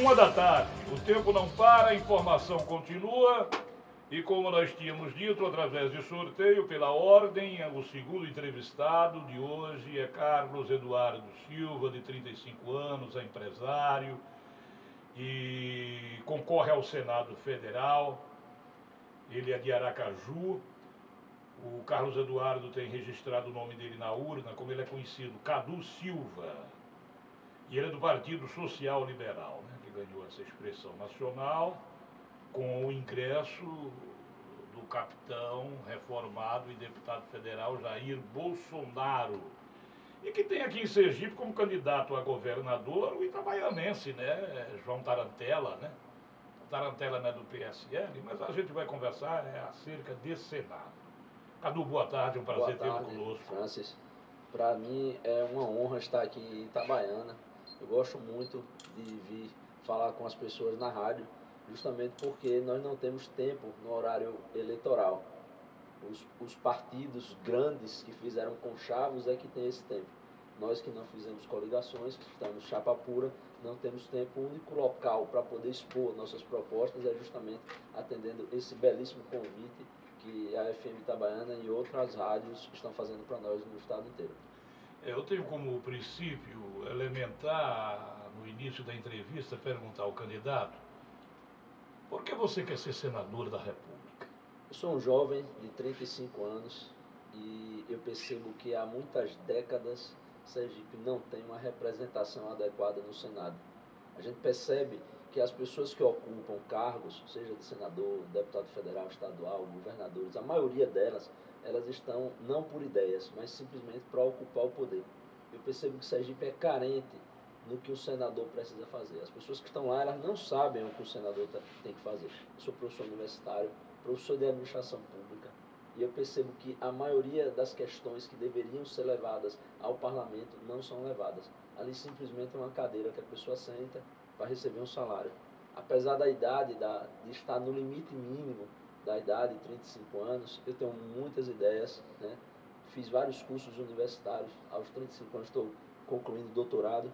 1 da tarde. O tempo não para, a informação continua. E como nós tínhamos dito, através de sorteio, pela ordem, o segundo entrevistado de hoje é Carlos Eduardo Silva, de 35 anos, é empresário e concorre ao Senado Federal. Ele é de Aracaju. O Carlos Eduardo tem registrado o nome dele na urna, como ele é conhecido, Cadu Silva. E ele é do Partido Social Liberal, né, que ganhou essa expressão nacional, com o ingresso do capitão reformado e deputado federal Jair Bolsonaro. E que tem aqui em Sergipe como candidato a governador o itabaianense, né, João Tarantela, né? Tarantela não é do PSL, mas a gente vai conversar acerca desse Senado. Cadu, boa tarde, é um prazer tê-lo conosco. Francis, para mim é uma honra estar aqui em Itabaiana. Eu gosto muito de vir falar com as pessoas na rádio, justamente porque nós não temos tempo no horário eleitoral. Os partidos grandes que fizeram conchavos é que tem esse tempo. Nós que não fizemos coligações, que estamos chapa pura, não temos tempo. O único local para poder expor nossas propostas é justamente atendendo esse belíssimo convite que a FM Itabaiana e outras rádios estão fazendo para nós no estado inteiro. Eu tenho como princípio elementar, no início da entrevista, perguntar ao candidato: por que você quer ser senador da República? Eu sou um jovem de 35 anos e eu percebo que há muitas décadas Sergipe não tem uma representação adequada no Senado. A gente percebe que as pessoas que ocupam cargos, seja de senador, deputado federal, estadual, governadores, a maioria delas, elas estão não por ideias, mas simplesmente para ocupar o poder. Eu percebo que Sergipe é carente no que o senador precisa fazer. As pessoas que estão lá, elas não sabem o que o senador tem que fazer. Eu sou professor universitário, professor de administração pública, e eu percebo que a maioria das questões que deveriam ser levadas ao parlamento não são levadas. Ali simplesmente é uma cadeira que a pessoa senta para receber um salário. Apesar da idade, de estar no limite mínimo da idade, 35 anos, eu tenho muitas ideias, né? Fiz vários cursos universitários, aos 35 anos estou concluindo doutorado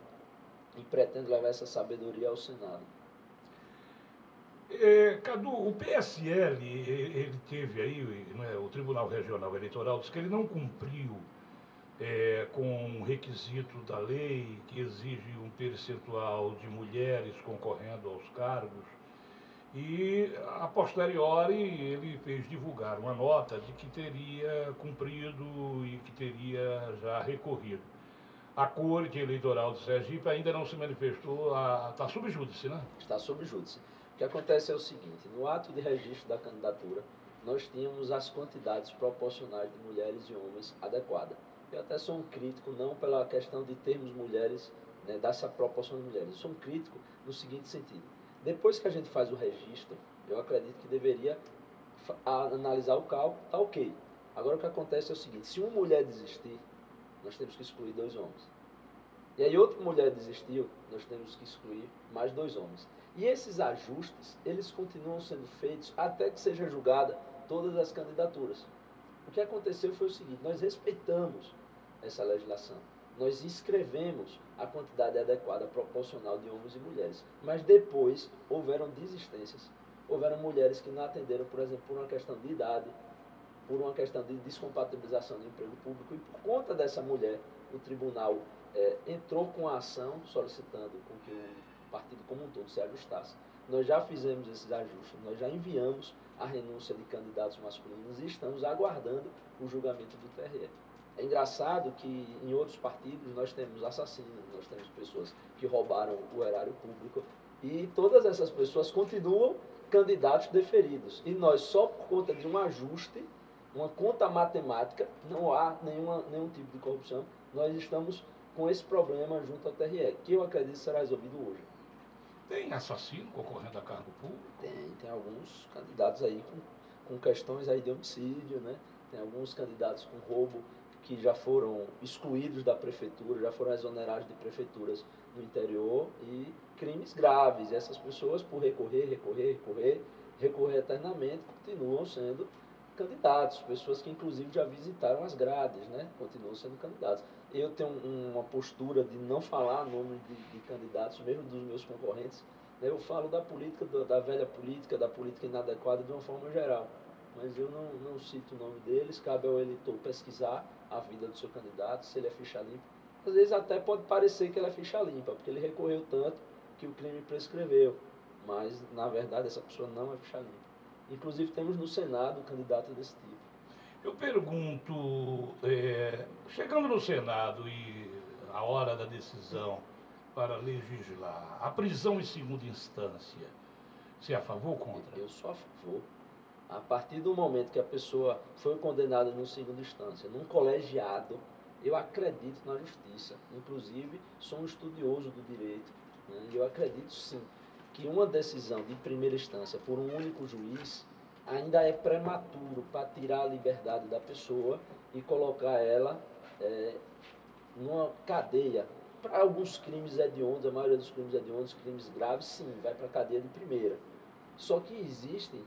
e pretendo levar essa sabedoria ao Senado. Cadu, o PSL, ele teve aí, né, o Tribunal Regional Eleitoral disse que ele não cumpriu com o requisito da lei que exige um percentual de mulheres concorrendo aos cargos, e a posteriori ele fez divulgar uma nota de que teria cumprido e que teria já recorrido. A Corte Eleitoral de Sergipe ainda não se manifestou, está sob júdice, né? Está sob júdice. O que acontece é o seguinte: no ato de registro da candidatura, nós tínhamos as quantidades proporcionais de mulheres e homens adequadas. Eu até sou um crítico, não pela questão de termos mulheres, né, dessa proporção de mulheres. Eu sou um crítico no seguinte sentido: depois que a gente faz o registro, eu acredito que deveria analisar o cálculo, tá ok. Agora o que acontece é o seguinte: se uma mulher desistir, nós temos que excluir 2 homens. E aí outra mulher desistiu, nós temos que excluir mais 2 homens. E esses ajustes, eles continuam sendo feitos até que seja julgada todas as candidaturas. O que aconteceu foi o seguinte: nós respeitamos essa legislação. Nós inscrevemos a quantidade adequada, proporcional de homens e mulheres. Mas depois houveram desistências. Houveram mulheres que não atenderam, por exemplo, por uma questão de idade, por uma questão de descompatibilização de emprego público. E por conta dessa mulher, o tribunal entrou com a ação solicitando com que o partido como um todo se ajustasse. Nós já fizemos esses ajustes, nós já enviamos a renúncia de candidatos masculinos e estamos aguardando o julgamento do TRE. É engraçado que em outros partidos nós temos assassinos, nós temos pessoas que roubaram o erário público e todas essas pessoas continuam candidatos deferidos. E nós, só por conta de um ajuste, uma conta matemática, não há nenhum tipo de corrupção, nós estamos com esse problema junto ao TRE, que eu acredito será resolvido hoje. Tem assassino concorrendo a cargo público? Tem alguns candidatos aí com questões aí de homicídio, né? Tem alguns candidatos com roubo que já foram excluídos da prefeitura, já foram exonerados de prefeituras no interior, e crimes graves. E essas pessoas, por recorrer eternamente, continuam sendo candidatos, pessoas que inclusive já visitaram as grades, né? Continuam sendo candidatos. Eu tenho uma postura de não falar nome de candidatos, mesmo dos meus concorrentes, Eu falo da política, da velha política, da política inadequada de uma forma geral. Mas eu não cito o nome deles, cabe ao eleitor pesquisar a vida do seu candidato, se ele é ficha limpa. Às vezes até pode parecer que ele é ficha limpa, porque ele recorreu tanto que o crime prescreveu. Mas, na verdade, essa pessoa não é ficha limpa. Inclusive, temos no Senado candidatos desse tipo. Eu pergunto, chegando no Senado e a hora da decisão para legislar, a prisão em segunda instância, você é a favor ou contra? Eu sou a favor. A partir do momento que a pessoa foi condenada em segunda instância, num colegiado, eu acredito na justiça. Inclusive, sou um estudioso do direito. Né? E eu acredito sim que uma decisão de primeira instância por um único juiz ainda é prematuro para tirar a liberdade da pessoa e colocar ela numa cadeia. Para alguns crimes hediondos, a maioria dos crimes hediondos, crimes graves, sim, vai para a cadeia de primeira. Só que existe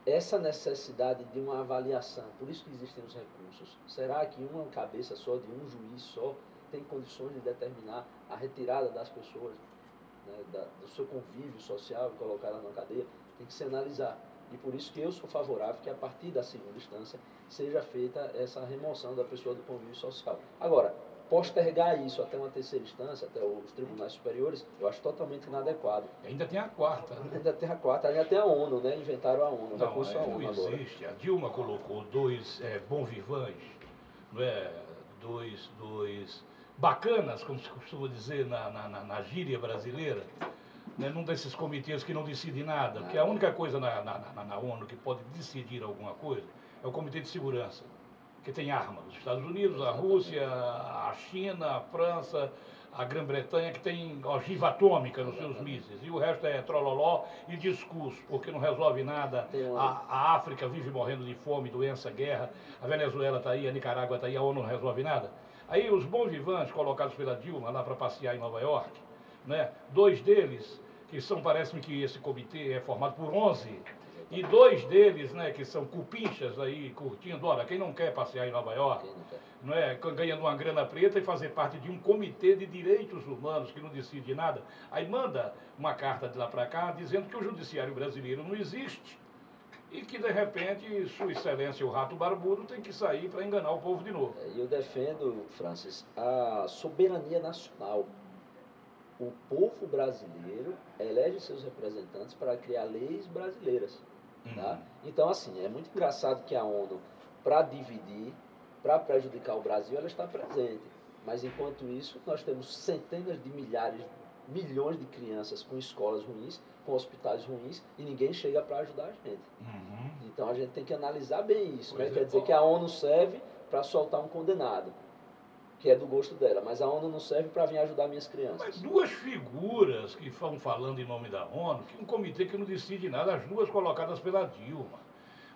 essa necessidade de uma avaliação, por isso que existem os recursos. Será que uma cabeça só, de um juiz só, tem condições de determinar a retirada das pessoas, né, do seu convívio social e colocá-la na cadeia? Tem que se analisar. E por isso que eu sou favorável que a partir da segunda instância seja feita essa remoção da pessoa do convívio social. Agora, postergar isso até uma terceira instância, até os tribunais superiores, eu acho totalmente inadequado. Ainda tem a quarta, né? Ainda tem a quarta, ainda tem a ONU, né? Inventaram a ONU, Não, recurso à ONU não agora. existe. A Dilma colocou dois bons vivães, não é? Dois bacanas, como se costuma dizer na gíria brasileira, né? Num desses comitês que não decide nada, porque a única coisa na ONU que pode decidir alguma coisa é o Comitê de Segurança, que tem armas. Os Estados Unidos, a Rússia, a China, a França, a Grã-Bretanha, que tem ogiva atômica nos seus mísseis. E o resto é trololó e discurso, porque não resolve nada. A África vive morrendo de fome, doença, guerra. A Venezuela está aí, a Nicarágua está aí, a ONU não resolve nada. Aí os bons vivantes colocados pela Dilma lá para passear em Nova York, né? Dois deles, que são, parece-me que esse comitê é formado por 11, e dois deles, né, que são cupinchas aí, curtindo, olha, quem não quer passear em Nova York, não é, ganhando uma grana preta e fazer parte de um comitê de direitos humanos que não decide nada, aí manda uma carta de lá para cá dizendo que o judiciário brasileiro não existe e que, de repente, Sua Excelência, o Rato Barbudo, tem que sair para enganar o povo de novo. E eu defendo, Francis, a soberania nacional. O povo brasileiro elege seus representantes para criar leis brasileiras. Tá? Então, assim, é muito engraçado que a ONU, para dividir, para prejudicar o Brasil, ela está presente. Mas, enquanto isso, nós temos centenas de milhares, milhões de crianças com escolas ruins, com hospitais ruins, e ninguém chega para ajudar a gente. Então, a gente tem que analisar bem isso. Né? Quer dizer que a ONU serve para soltar um condenado, que é do gosto dela, mas a ONU não serve para vir ajudar minhas crianças. Mas duas figuras que estão falando em nome da ONU, que um comitê que não decide nada, as duas colocadas pela Dilma.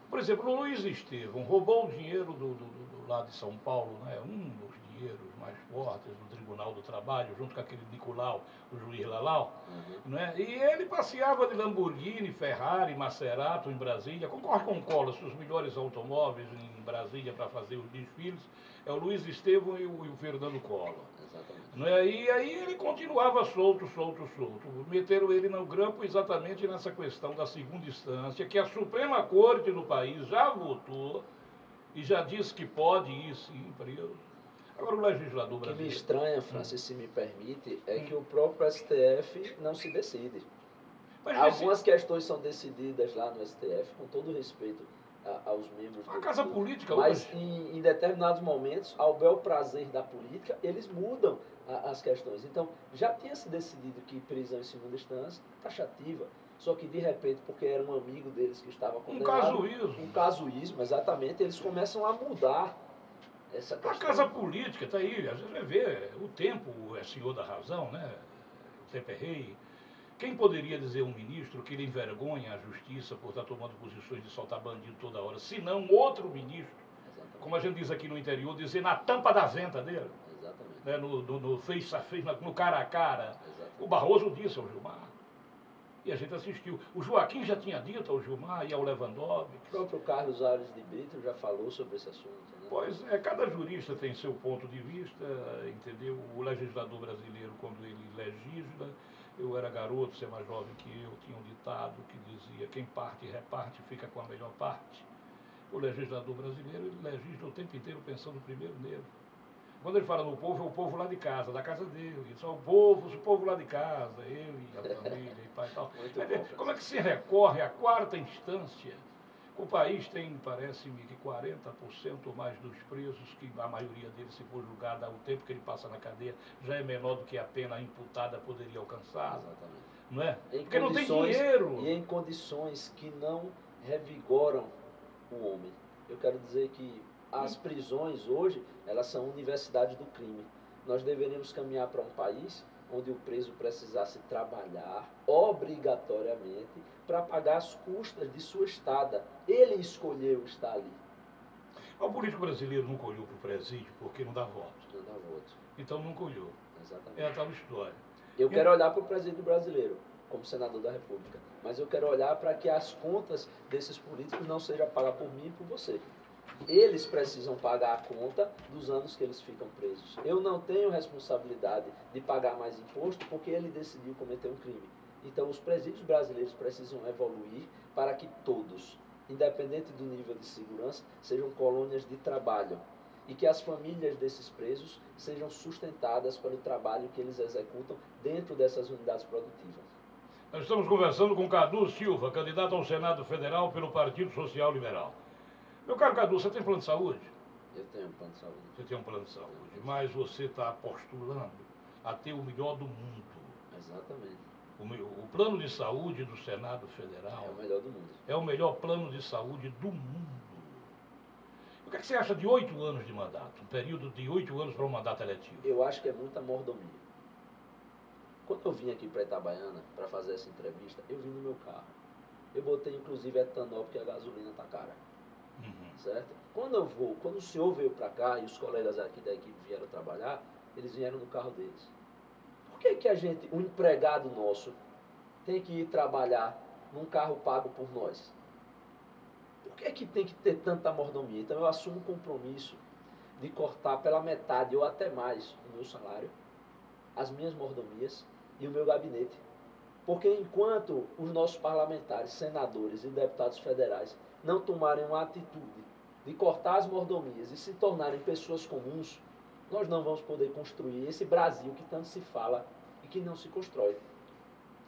Por exemplo, o Luiz Estevão roubou o dinheiro do lado de São Paulo, né? Um dos dinheiros mais fortes do Tribunal do Trabalho, junto com aquele Nicolau, o juiz Lalau. Né? E ele passeava de Lamborghini, Ferrari, Maserati em Brasília. Concorre com o Collor, os melhores automóveis em Brasília para fazer os desfiles é o Luiz Estevão e o Fernando Collor. Né? E aí ele continuava solto. Meteram ele no grampo exatamente nessa questão da segunda instância, que a Suprema Corte do país já votou e já disse que pode ir sim preso. Agora o legislador brasileiro... O que me estranha, Francis, se me permite, é que o próprio STF não se decide. Mas algumas questões são decididas lá no STF, com todo respeito aos membros a casa política, mas em determinados momentos, ao bel prazer da política, eles mudam as questões. Então, já tinha se decidido que prisão em segunda instância, taxativa, só que de repente, porque era um amigo deles que estava condenado... Um casuísmo, exatamente, eles começam a mudar essa questão. A casa política está aí, a gente vai ver, o tempo é senhor da razão, né? O tempo é rei. Quem poderia dizer a um ministro que ele envergonha a justiça por estar tomando posições de soltar bandido toda hora, se não outro ministro, como a gente diz aqui no interior, dizer na tampa da venta dele, né, no face a face, no cara a cara. O Barroso disse ao Gilmar, e a gente assistiu. O Joaquim já tinha dito ao Gilmar e ao Lewandowski. O próprio Carlos Aires de Brito já falou sobre esse assunto. Né? Pois é, cada jurista tem seu ponto de vista, entendeu? O legislador brasileiro, quando ele legisla, Eu era garoto, você é mais jovem que eu, tinha um ditado que dizia: quem parte e reparte fica com a melhor parte. O legislador brasileiro, ele legisla o tempo inteiro pensando primeiro nele. Quando ele fala no povo, é o povo lá de casa, da casa dele. Só o povo lá de casa, ele, a família e pai e tal. Como é que se recorre à quarta instância? O país tem, parece-me, que 40% ou mais dos presos, que a maioria deles, se for julgada, o tempo que ele passa na cadeia já é menor do que a pena imputada poderia alcançar. Exatamente. Não é? Porque não tem dinheiro. E em condições que não revigoram o homem. Eu quero dizer que as prisões hoje, elas são universidades do crime. Nós deveríamos caminhar para um país onde o preso precisasse trabalhar obrigatoriamente para pagar as custas de sua estada. Ele escolheu estar ali. O político brasileiro nunca olhou para o presídio porque não dá voto. Não dá voto. Então nunca olhou. Exatamente. É a tal história. Eu quero olhar para o presídio brasileiro, como senador da República, mas eu quero olhar para que as contas desses políticos não sejam pagas por mim e por você. Eles precisam pagar a conta dos anos que eles ficam presos. Eu não tenho responsabilidade de pagar mais imposto porque ele decidiu cometer um crime. Então, os presídios brasileiros precisam evoluir para que todos, independente do nível de segurança, sejam colônias de trabalho e que as famílias desses presos sejam sustentadas pelo trabalho que eles executam dentro dessas unidades produtivas. Nós estamos conversando com Cadu Silva, candidato ao Senado Federal pelo Partido Social Liberal. Meu caro Cadu, você tem plano de saúde? Eu tenho um plano de saúde. Você tem um plano de saúde, mas você está postulando a ter o melhor do mundo. Exatamente. O plano de saúde do Senado Federal é o melhor do mundo. É o melhor plano de saúde do mundo. O que você acha de 8 anos de mandato? Um período de 8 anos para um mandato eletivo? Eu acho que é muita mordomia. Quando eu vim aqui para Itabaiana para fazer essa entrevista, eu vim no meu carro. Eu botei inclusive etanol porque a gasolina está cara. Certo? Quando o senhor veio para cá e os colegas aqui da equipe vieram trabalhar, eles vieram no carro deles. Por que um empregado nosso, tem que ir trabalhar num carro pago por nós? Por que tem que ter tanta mordomia? Então eu assumo o compromisso de cortar pela metade ou até mais o meu salário, as minhas mordomias e o meu gabinete. Porque enquanto os nossos parlamentares, senadores e deputados federais não tomarem uma atitude de cortar as mordomias e se tornarem pessoas comuns, nós não vamos poder construir esse Brasil que tanto se fala e que não se constrói.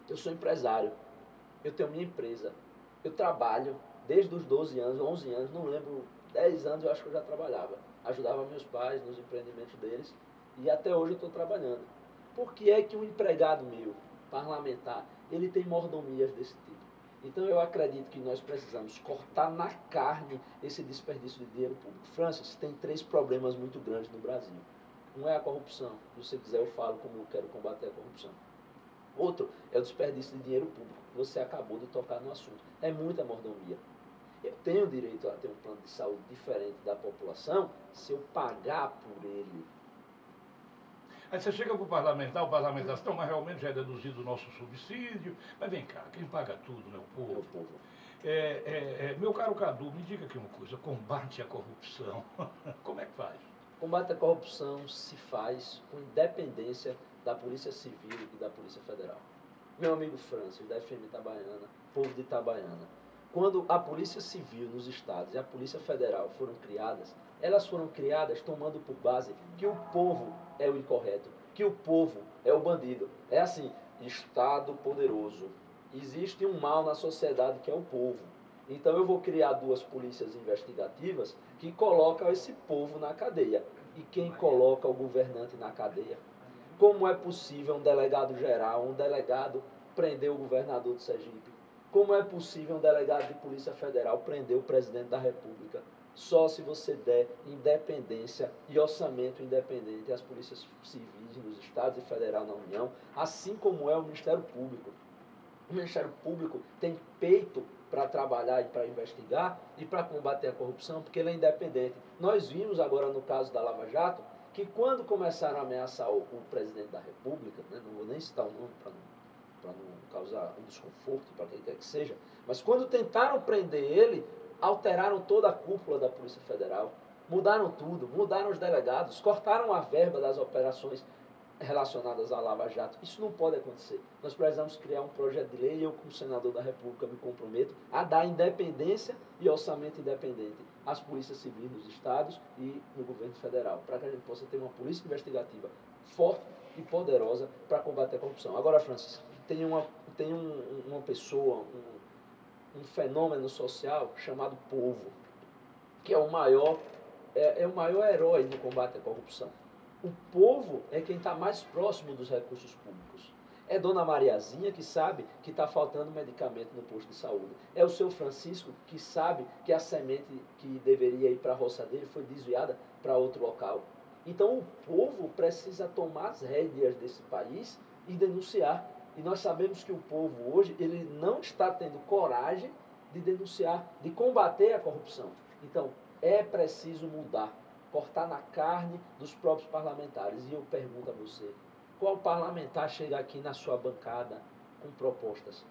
Eu sou empresário, eu tenho minha empresa, eu trabalho desde os 12 anos, 11 anos, não lembro, 10 anos eu acho que eu já trabalhava. Ajudava meus pais nos empreendimentos deles e até hoje eu estou trabalhando. Por que é que um empregado meu, parlamentar, ele tem mordomias desse tipo? Então eu acredito que nós precisamos cortar na carne esse desperdício de dinheiro público. Francis, tem 3 problemas muito grandes no Brasil. Um é a corrupção. Se você quiser eu falo como eu quero combater a corrupção. Outro é o desperdício de dinheiro público. Você acabou de tocar no assunto. É muita mordomia. Eu tenho direito a ter um plano de saúde diferente da população se eu pagar por ele. Aí você chega para o parlamentar diz, não, mas realmente já é deduzido o nosso subsídio. Mas vem cá, quem paga tudo, né? O povo. É o povo. Meu caro Cadu, me diga aqui uma coisa, combate a corrupção, como é que faz? Combate à corrupção se faz com independência da Polícia Civil e da Polícia Federal. Meu amigo Francis, da FM Itabaiana, povo de Itabaiana, quando a Polícia Civil nos estados e a Polícia Federal foram criadas, elas foram criadas tomando por base que o povo é o incorreto, que o povo é o bandido. É assim, Estado poderoso. Existe um mal na sociedade que é o povo. Então eu vou criar 2 polícias investigativas que colocam esse povo na cadeia. E quem coloca o governante na cadeia? Como é possível um delegado geral, um delegado prender o governador de Sergipe? Como é possível um delegado de Polícia Federal prender o presidente da República? Só se você der independência e orçamento independente às polícias civis nos estados e federal na União, assim como é o Ministério Público. O Ministério Público tem peito para trabalhar e para investigar e para combater a corrupção, porque ele é independente. Nós vimos agora no caso da Lava Jato que quando começaram a ameaçar o presidente da República, né, não vou nem citar o nome para não causar um desconforto para quem quer que seja, mas quando tentaram prender ele, alteraram toda a cúpula da Polícia Federal, mudaram tudo, mudaram os delegados, cortaram a verba das operações. relacionadas à Lava Jato. Isso não pode acontecer. Nós precisamos criar um projeto de lei e eu, como senador da República, me comprometo a dar independência e orçamento independente às polícias civis nos estados e no governo federal, para que a gente possa ter uma polícia investigativa forte e poderosa para combater a corrupção. Agora, Francis, tem uma pessoa, um fenômeno social chamado povo, que é o maior herói no combate à corrupção. O povo é quem está mais próximo dos recursos públicos. É Dona Mariazinha que sabe que está faltando medicamento no posto de saúde. É o seu Francisco que sabe que a semente que deveria ir para a roça dele foi desviada para outro local. Então o povo precisa tomar as rédeas desse país e denunciar. E nós sabemos que o povo hoje ele não está tendo coragem de denunciar, de combater a corrupção. Então é preciso mudar, cortar na carne dos próprios parlamentares. E eu pergunto a você, qual parlamentar chega aqui na sua bancada com propostas?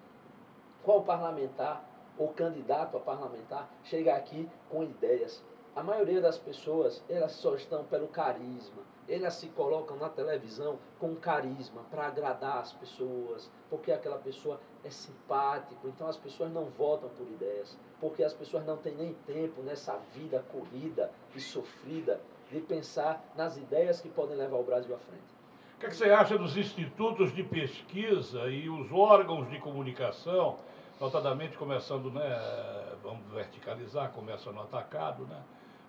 Qual parlamentar ou candidato a parlamentar chega aqui com ideias? A maioria das pessoas, elas só estão pelo carisma. Elas se colocam na televisão com carisma para agradar as pessoas, porque aquela pessoa é simpático. Então as pessoas não votam por ideias, porque as pessoas não têm nem tempo nessa vida corrida e sofrida de pensar nas ideias que podem levar o Brasil à frente. O que você acha dos institutos de pesquisa e os órgãos de comunicação, notadamente começando, né, vamos verticalizar, começa no atacado, né?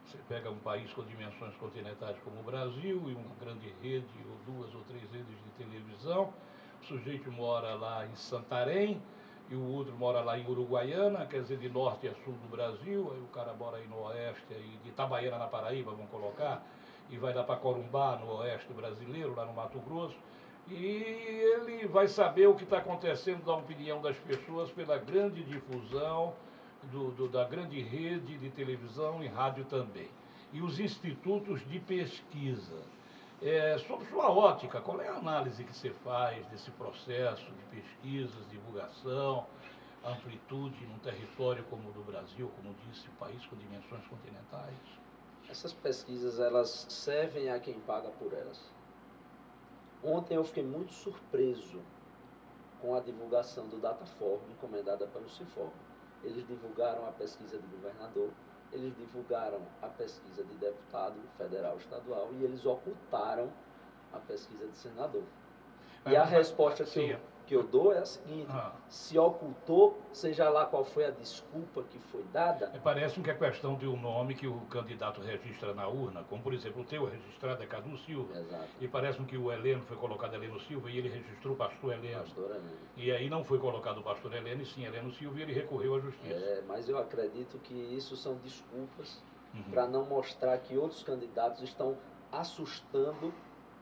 Você pega um país com dimensões continentais como o Brasil e uma grande rede, ou 2 ou 3 redes de televisão, o sujeito mora lá em Santarém e o outro mora lá em Uruguaiana, quer dizer, de norte a sul do Brasil, aí o cara mora aí no oeste, aí de Itabaiana na Paraíba, vamos colocar, e vai lá para Corumbá, no oeste brasileiro, lá no Mato Grosso, e ele vai saber o que está acontecendo da opinião das pessoas pela grande difusão da grande rede de televisão e rádio também. E os institutos de pesquisa. Sob sua ótica, qual é a análise que você faz desse processo de pesquisas, divulgação, amplitude num território como o do Brasil, como disse, país com dimensões continentais? Essas pesquisas, elas servem a quem paga por elas. Ontem eu fiquei muito surpreso com a divulgação do Datafolha, encomendada pelo CIFOR. Eles divulgaram a pesquisa de governador, eles divulgaram a pesquisa de deputado federal, estadual, e eles ocultaram a pesquisa de senador. E a resposta que eu dou é a seguinte: se ocultou, seja lá qual foi a desculpa que foi dada. Parece que é questão de um nome que o candidato registra na urna, como por exemplo o teu registrado é Cadu Silva. Exato. E parece que o Heleno foi colocado Heleno Silva e ele registrou o pastor Heleno. Pastor Heleno. E aí não foi colocado o pastor Heleno, e sim Heleno Silva, e ele recorreu à justiça. Mas eu acredito que isso são desculpas para não mostrar que outros candidatos estão assustando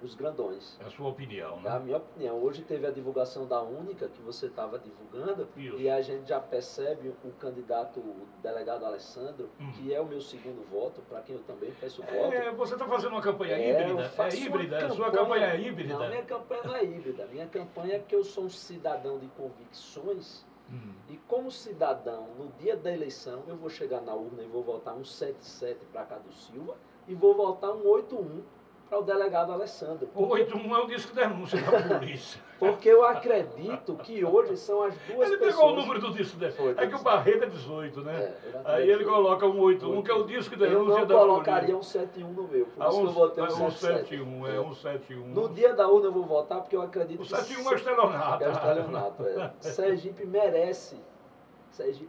os grandões. É a sua opinião, né? É a minha opinião. Hoje teve a divulgação da única que você estava divulgando. Isso. E a gente já percebe o candidato, o delegado Alessandro, que é o meu segundo voto, para quem eu também peço voto. Você está fazendo uma campanha híbrida? É híbrida? Sua campanha é híbrida? Não, minha campanha não é híbrida. Minha campanha é porque eu sou um cidadão de convicções. E como cidadão, no dia da eleição, eu vou chegar na urna e vou votar um 77 para Cadu Silva e vou votar um 81 para o delegado Alessandro. O 81 é o disco de denúncia da polícia. Porque eu acredito que hoje são as duas pessoas... Ele pegou o número do disco de denúncia. É que o Barreto é 18, né? Aí ele coloca um 81, que é o disco de denúncia da polícia. Eu não colocaria um 71 no meu, por isso que eu votei um 77. Um 71. No dia da urna eu vou votar porque eu acredito que... O 71 é o estelionato. É o estelionato, Sergipe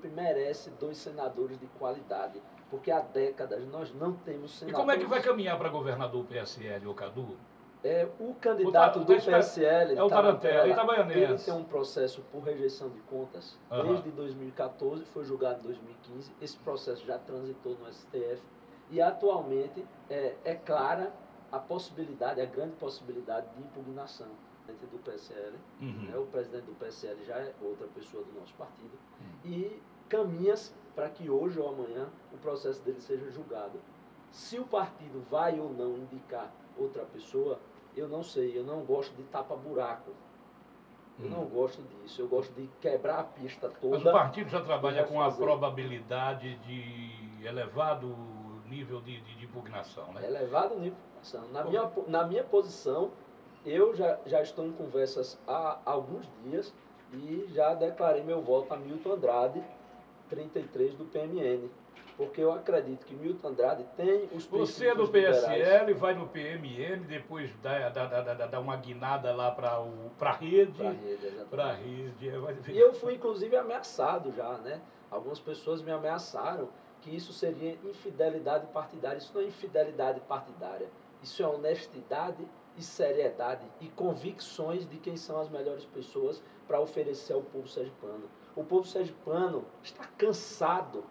merece 2 senadores de qualidade. Porque há décadas nós não temos senadores. E como é que vai caminhar para governador o PSL, o Cadu? O candidato do PSL, o Tarantella, ele tem um processo por rejeição de contas desde 2014, foi julgado em 2015. Esse processo já transitou no STF e atualmente é clara a possibilidade, a grande possibilidade de impugnação dentro do PSL. O presidente do PSL já é outra pessoa do nosso partido. E caminha-se para que hoje ou amanhã o processo dele seja julgado. Se o partido vai ou não indicar outra pessoa, eu não sei, eu não gosto de tapa-buraco. Eu não gosto disso, eu gosto de quebrar a pista toda. Mas o partido já trabalha com a probabilidade de elevado nível de impugnação, né? Elevado nível de impugnação. Na minha posição, Eu já estou em conversas há alguns dias e já declarei meu voto a Milton Andrade, 33 do PMN. Porque eu acredito que Milton Andrade tem os Você é do princípios liberais. PSL, vai no PMN, depois dá uma guinada lá para a rede. Para a rede, exatamente. Para a rede. E eu fui, inclusive, ameaçado já, né? Algumas pessoas me ameaçaram que isso seria infidelidade partidária. Isso não é infidelidade partidária. Isso é honestidade e seriedade e convicções de quem são as melhores pessoas para oferecer ao povo sergipano. O povo sergipano está cansado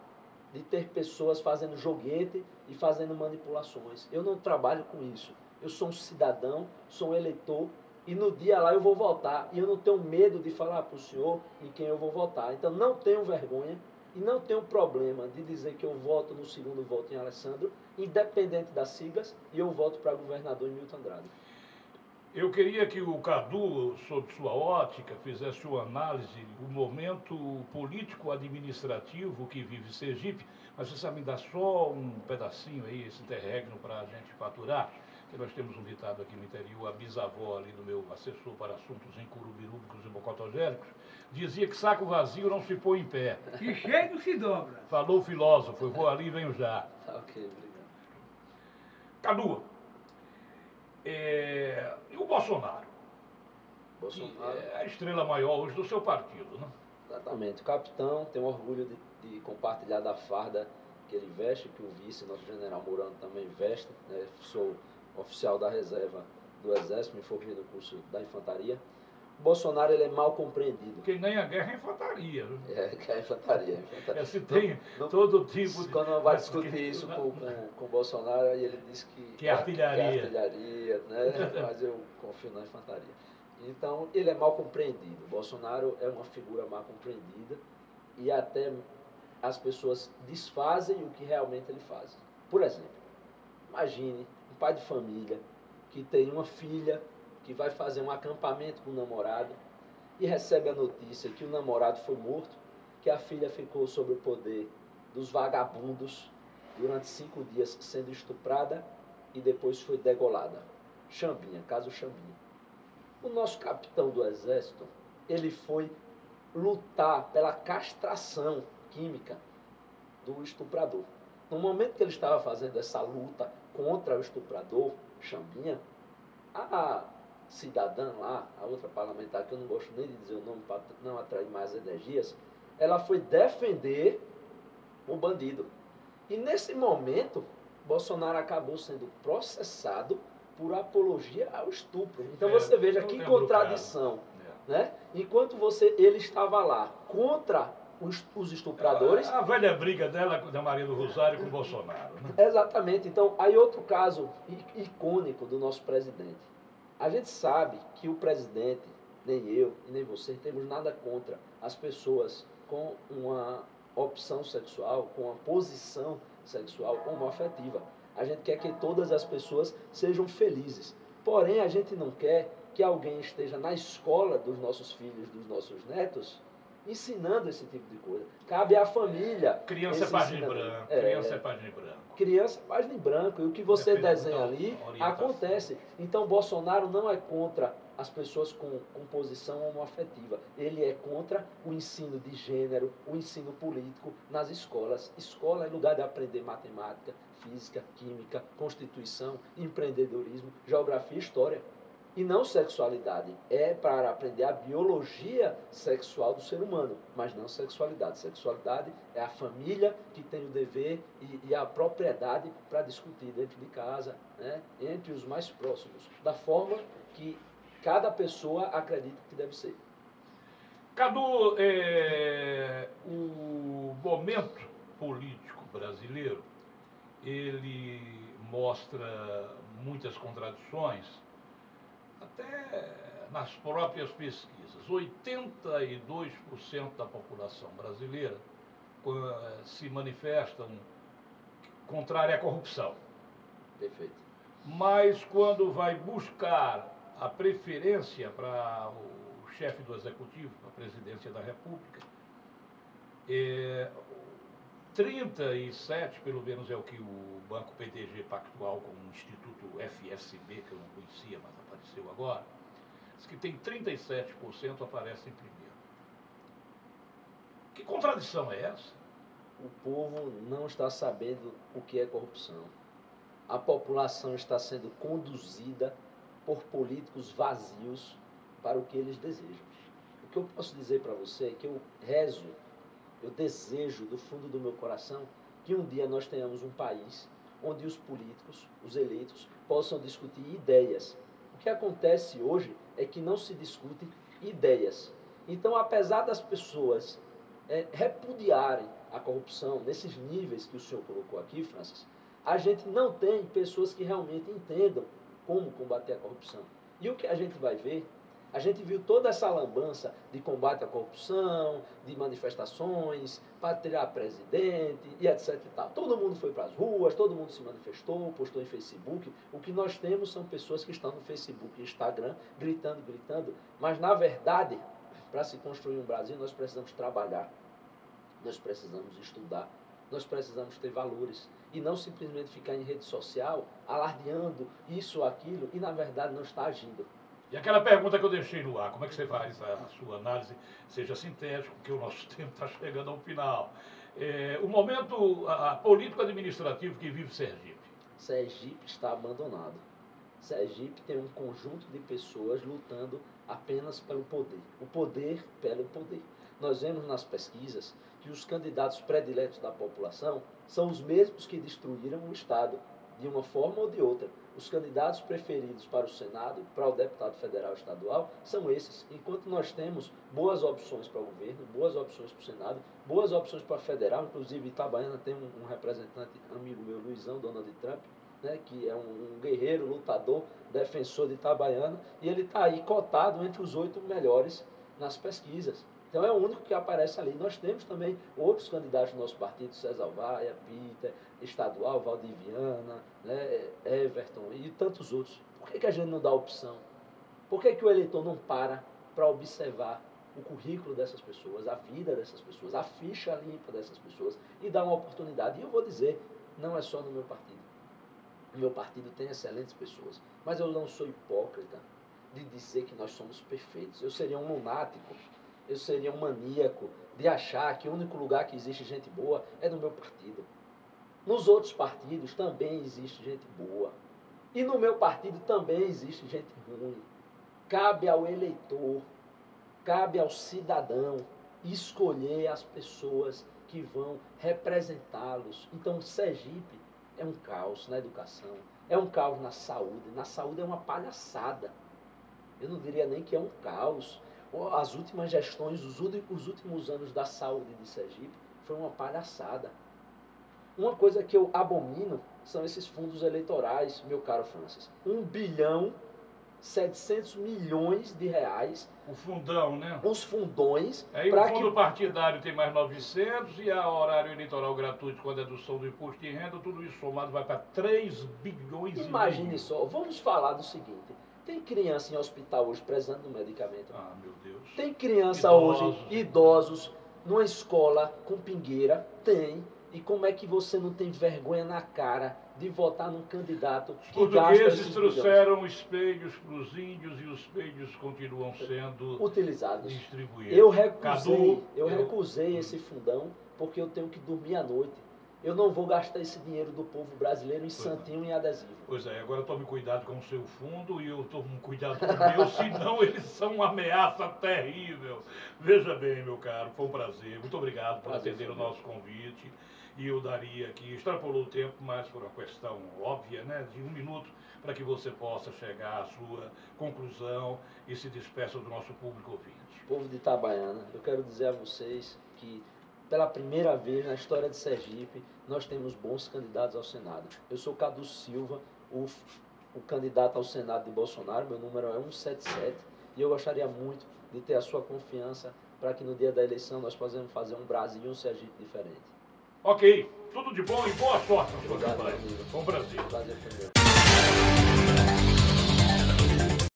de ter pessoas fazendo joguete e fazendo manipulações. Eu não trabalho com isso. Eu sou um cidadão, sou um eleitor e no dia lá eu vou votar. E eu não tenho medo de falar para o senhor em quem eu vou votar. Então não tenho vergonha e não tenho problema de dizer que eu voto no segundo voto em Alessandro, independente das siglas, e eu voto para governador em Milton Andrade. Eu queria que o Cadu, sob sua ótica, fizesse uma análise do momento político-administrativo que vive Sergipe, mas você sabe me dar só um pedacinho aí, esse interregno para a gente faturar, que nós temos um ditado aqui no interior, a bisavó ali do meu assessor para assuntos encurubirúbicos e bocotogéricos, dizia que saco vazio não se põe em pé. E cheio não se dobra. Falou o filósofo, eu vou ali e venho já. Tá, ok, obrigado. Cadu, e o Bolsonaro? Bolsonaro. Que é a estrela maior hoje do seu partido, né? Exatamente. O capitão tem orgulho de compartilhar da farda que ele veste, que o vice, nosso general Mourano, também veste. Né? Sou oficial da reserva do Exército, me formei no curso da infantaria. O Bolsonaro ele é mal compreendido. Porque nem a guerra é infantaria. Viu? Que é a infantaria. Se tem todo tipo de... Quando vai discutir isso com o Bolsonaro, aí ele diz que é artilharia. Que é artilharia, né? Mas eu confio na infantaria. Então, ele é mal compreendido. O Bolsonaro é uma figura mal compreendida e até as pessoas desfazem o que realmente ele faz. Por exemplo, imagine um pai de família que tem uma filha que vai fazer um acampamento com o namorado e recebe a notícia que o namorado foi morto, que a filha ficou sob o poder dos vagabundos durante 5 dias sendo estuprada e depois foi degolada. Chambinha, caso Chambinha. O nosso capitão do Exército, ele foi lutar pela castração química do estuprador. No momento que ele estava fazendo essa luta contra o estuprador, Chambinha, a cidadã lá, a outra parlamentar, que eu não gosto nem de dizer o nome para não atrair mais energias, ela foi defender o bandido. E nesse momento, Bolsonaro acabou sendo processado por apologia ao estupro. Então você veja que contradição, né? Enquanto ele estava lá contra os estupradores... A velha briga dela da Maria do Rosário com o Bolsonaro, né? Exatamente. Então, aí outro caso icônico do nosso presidente. A gente sabe que o presidente, nem eu e nem você, temos nada contra as pessoas com uma opção sexual, com uma posição sexual homoafetiva. A gente quer que todas as pessoas sejam felizes. Porém, a gente não quer que alguém esteja na escola dos nossos filhos, dos nossos netos, ensinando esse tipo de coisa. Cabe à família. Criança é página em branco. Criança é página em branco. Criança é página em branco. E o que você desenha ali acontece. Então, Bolsonaro não é contra as pessoas com posição homoafetiva. Ele é contra o ensino de gênero, o ensino político nas escolas. Escola é lugar de aprender matemática, física, química, constituição, empreendedorismo, geografia e história. E não sexualidade. É para aprender a biologia sexual do ser humano, mas não sexualidade. Sexualidade é a família que tem o dever e a propriedade para discutir dentro de casa, né, entre os mais próximos, da forma que cada pessoa acredita que deve ser. Cadu, o momento político brasileiro, ele mostra muitas contradições, até nas próprias pesquisas. 82% da população brasileira se manifestam contrária à corrupção. Perfeito. Mas quando vai buscar a preferência para o chefe do Executivo, para a presidência da República, 37, pelo menos é o que o Banco PTG Pactual com o Instituto FSB, que eu não conhecia, mas seu agora, diz que tem 37% aparece em primeiro. Que contradição é essa? O povo não está sabendo o que é corrupção. A população está sendo conduzida por políticos vazios para o que eles desejam. O que eu posso dizer para você é que eu rezo, eu desejo do fundo do meu coração que um dia nós tenhamos um país onde os políticos, os eleitos, possam discutir ideias. O que acontece hoje é que não se discutem ideias. Então, apesar das pessoas repudiarem a corrupção nesses níveis que o senhor colocou aqui, Francis, a gente não tem pessoas que realmente entendam como combater a corrupção. E o que a gente vai ver, a gente viu toda essa lambança de combate à corrupção, de manifestações, para tirar presidente e etc. E tal. Todo mundo foi para as ruas, todo mundo se manifestou, postou em Facebook. O que nós temos são pessoas que estão no Facebook e Instagram gritando, mas na verdade, para se construir um Brasil, nós precisamos trabalhar, nós precisamos estudar, nós precisamos ter valores e não simplesmente ficar em rede social alardeando isso ou aquilo e na verdade não está agindo. E aquela pergunta que eu deixei no ar, como é que você faz a sua análise, seja sintético, porque o nosso tempo está chegando ao final. O momento político administrativo que vive Sergipe. Sergipe está abandonado. Sergipe tem um conjunto de pessoas lutando apenas pelo poder. O poder pelo poder. Nós vemos nas pesquisas que os candidatos prediletos da população são os mesmos que destruíram o Estado, de uma forma ou de outra. Os candidatos preferidos para o Senado, para o deputado federal estadual, são esses. Enquanto nós temos boas opções para o governo, boas opções para o Senado, boas opções para o federal, inclusive Itabaiana tem um representante, amigo meu, Luizão, Donald Trump, né, que é um guerreiro, lutador, defensor de Itabaiana, e ele está aí cotado entre os 8 melhores nas pesquisas. Então é o único que aparece ali. Nós temos também outros candidatos do nosso partido, César Vaia, Peter, estadual, Valdiviana, né, Everton e tantos outros. Por que a gente não dá opção? Por que o eleitor não para observar o currículo dessas pessoas, a vida dessas pessoas, a ficha limpa dessas pessoas e dar uma oportunidade? E eu vou dizer, não é só no meu partido. O meu partido tem excelentes pessoas, mas eu não sou hipócrita de dizer que nós somos perfeitos. Eu seria um lunático, eu seria um maníaco de achar que o único lugar que existe gente boa é no meu partido. Nos outros partidos também existe gente boa. E no meu partido também existe gente ruim. Cabe ao eleitor, cabe ao cidadão escolher as pessoas que vão representá-los. Então, Sergipe é um caos na educação, é um caos na saúde. Na saúde é uma palhaçada. Eu não diria nem que é um caos. As últimas gestões, os últimos anos da saúde de Sergipe foi uma palhaçada. Uma coisa que eu abomino são esses fundos eleitorais, meu caro Francis. 1.700.000.000 de reais. O fundão, né? Os fundões. Aí o fundo partidário tem mais 900 e a horário eleitoral gratuito com a dedução do imposto de renda, tudo isso somado vai para 3 bilhões. Imagine só, vamos falar do seguinte. Tem criança em hospital hoje precisando de medicamento. Ah, meu Deus. Tem criança hoje, idosos, numa escola com pingueira? Tem. E como é que você não tem vergonha na cara de votar num candidato que gasta esses Os portugueses trouxeram espelhos para os índios e os espelhos continuam sendo utilizados. Distribuídos. Eu recusei esse fundão porque eu tenho que dormir à noite. Eu não vou gastar esse dinheiro do povo brasileiro em santinho e adesivo. Pois é, agora tome cuidado com o seu fundo e eu tomo cuidado com o meu, senão eles são uma ameaça terrível. Veja bem, meu caro, foi um prazer. Muito obrigado por atender o nosso convite. E eu daria aqui, extrapolou o tempo, mas por uma questão óbvia, né, de 1 minuto, para que você possa chegar à sua conclusão e se despeça do nosso público ouvinte. Povo de Itabaiana, eu quero dizer a vocês que pela primeira vez na história de Sergipe, nós temos bons candidatos ao Senado. Eu sou Cadu Silva, o candidato ao Senado de Bolsonaro, meu número é 177, e eu gostaria muito de ter a sua confiança para que no dia da eleição nós possamos fazer um Brasil e um Sergipe diferente. Ok, tudo de bom e boa sorte na sua Obrigado, campanha. Foi um prazer. Prazer foi meu.